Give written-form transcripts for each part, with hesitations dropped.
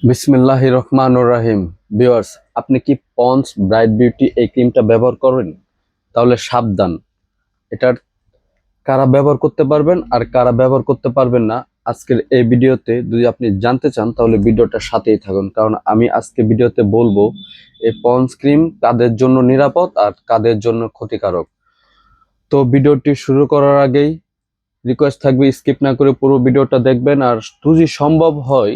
বিসমিল্লাহির রহমানির রহিম। ভিউয়ার্স, আপনি কি পন্ডস ব্রাইট বিউটি এই ক্রিমটা ব্যবহার করেন? তাহলে সাবধান, এটার কারা ব্যবহার করতে পারবেন আর কারা ব্যবহার করতে পারবেন না আজকের এই ভিডিওতে যদি আপনি জানতে চান তাহলে ভিডিওটার সাথেই থাকুন, কারণ আমি আজকে ভিডিওতে বলবো এই পন্ডস ক্রিম কাদের জন্য নিরাপদ আর কাদের জন্য ক্ষতিকারক। তো ভিডিওটি শুরু করার আগেই রিকোয়েস্ট থাকবে স্কিপ না করে পুরো ভিডিওটা দেখবেন, আর যদি সম্ভব হয়,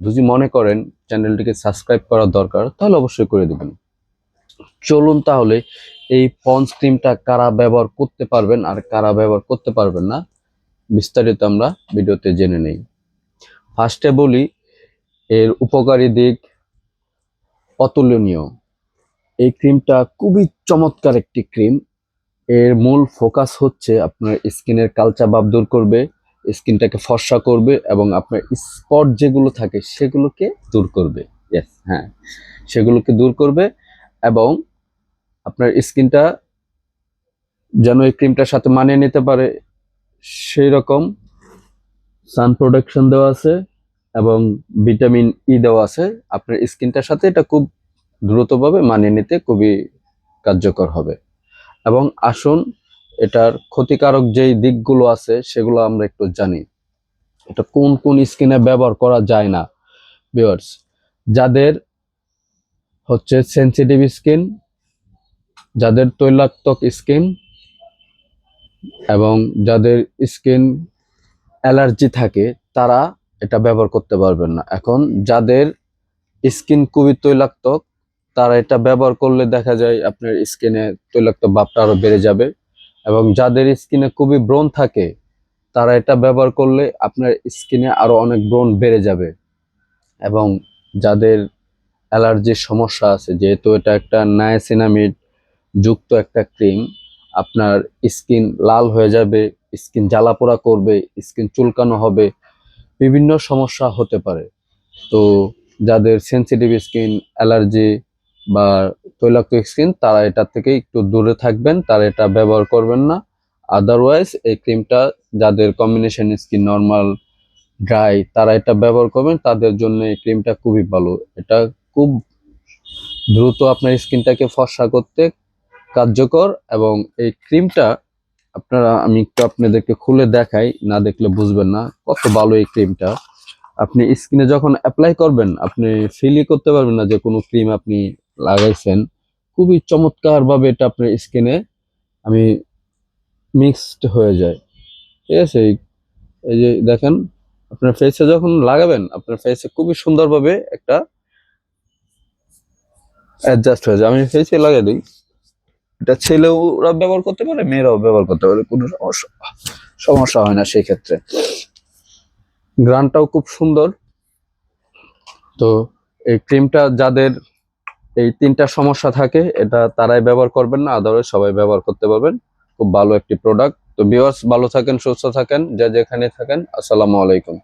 যদি মনে করেন চ্যানেলটিকে সাবস্ক্রাইব করা দরকার তাহলে অবশ্যই করে দিবেন। চলুন তাহলে এই পন্ডস ক্রিমটা কারা ব্যবহার করতে পারবেন আর কারা ব্যবহার করতে পারবেন না বিস্তারিত আমরা ভিডিওতে জেনে নেই। ফার্স্টে বলি, এর উপকারী দিক অতুলনীয়। এই ক্রিমটা খুবই চমৎকার একটি ক্রিম। এর মূল ফোকাস হচ্ছে আপনার স্কিনের কালচা ভাব দূর করবে, স্কিনটাকে ফর্সা করবে এবং আপনার স্পট যেগুলো থাকে সেগুলোকে দূর করবে। ইয়েস, হ্যাঁ, সেগুলোকে দূর করবে এবং আপনার স্কিনটা যেন এই ক্রিমটার সাথে মানিয়ে নিতে পারে সেই রকম সান প্রোটেকশন দেওয়া আছে এবং ভিটামিন ই দেওয়া আছে। আপনার স্কিনটার সাথে এটা খুব দ্রুতভাবে মানিয়ে নিতে খুবই কার্যকর হবে। এবং আসুন, এটার ক্ষতিকারক যেই দিকগুলো আছে সেগুলো আমরা একটু জানি। এটা কোন কোন স্কিনে ব্যবহার করা যায় না। ভিউয়ার্স, যাদের হচ্ছে সেনসিটিভ স্কিন, যাদের তৈলাক্তক স্কিন এবং যাদের স্কিন অ্যালার্জি থাকে তারা এটা ব্যবহার করতে পারবেন না। এখন যাদের স্কিন খুবই তৈলাক্তক তারা এটা ব্যবহার করলে দেখা যায় আপনার স্কিনে তৈলাক্ত ভাবটা আরো বেড়ে যাবে, এবং যাদের স্কিনে খুবই ব্রণ থাকে তারা এটা ব্যবহার করলে আপনার স্কিনে আরো অনেক ব্রণ বেড়ে যাবে। এবং যাদের অ্যালার্জির সমস্যা আছে, যেহেতু এটা একটা নায়াসিনামিড যুক্ত একটা ক্রিম, আপনার স্কিন লাল হয়ে যাবে, স্কিন জ্বালাপোড়া করবে, স্কিন চুলকানো হবে, বিভিন্ন সমস্যা হতে পারে। তো যাদের সেনসিটিভ স্কিন, অ্যালার্জি বা তৈলাক্ত স্কিন তারা এটা থেকে একটু দূরে থাকবেন, তারা এটা ব্যবহার করবেন না। আদারওয়াইজ এই ক্রিমটা যাদের কম্বিনেশন স্কিন নর্মাল, ড্রাই, তারা এটা ব্যবহার করবেন, তাদের জন্য এই ক্রিমটা খুবই ভালো। এটা খুব দ্রুত আপনার স্কিনটাকে ফর্সা করতে কার্যকর। এবং এই ক্রিমটা আমি একটু আপনাদেরকে খুলে দেখাই, না দেখলে বুঝবেন না কত ভালো এই ক্রিমটা। আপনি স্কিনে যখন অ্যাপ্লাই করবেন আপনি ফিলই করতে পারবেন না যে কোনো ক্রিম আপনি লাগাইছেন। খুবই চমৎকার ভাবে এটা আপনার স্কিনে আমি মিক্সড হয়ে যায়। ঠিক আছে, এই যে দেখেন, আপনার ফেসে যখন লাগাবেন আপনার ফেসে খুবই সুন্দরভাবে একটা অ্যাডজাস্ট হয়ে যায়। আমি ফেসে লাগিয়ে দিই, এটা ছেলেরা ব্যবহার করতে পারে, মেয়েরাও ব্যবহার করতে পারে, কোনো সমস্যা হয় না সেই ক্ষেত্রে। গ্রানটাও খুব সুন্দর। তো এই ক্রিমটা যাদের এই তিনটা সমস্যা থাকে এটা তারাই ব্যবহার করবেন না, আদারওয়াইজ সবাই ব্যবহার করতে পারবেন। খুব ভালো একটি প্রোডাক্ট। তো ভিউয়ার্স, ভালো থাকেন, সুস্থ থাকেন, যে যেখানে থাকেন। আসসালামু আলাইকুম।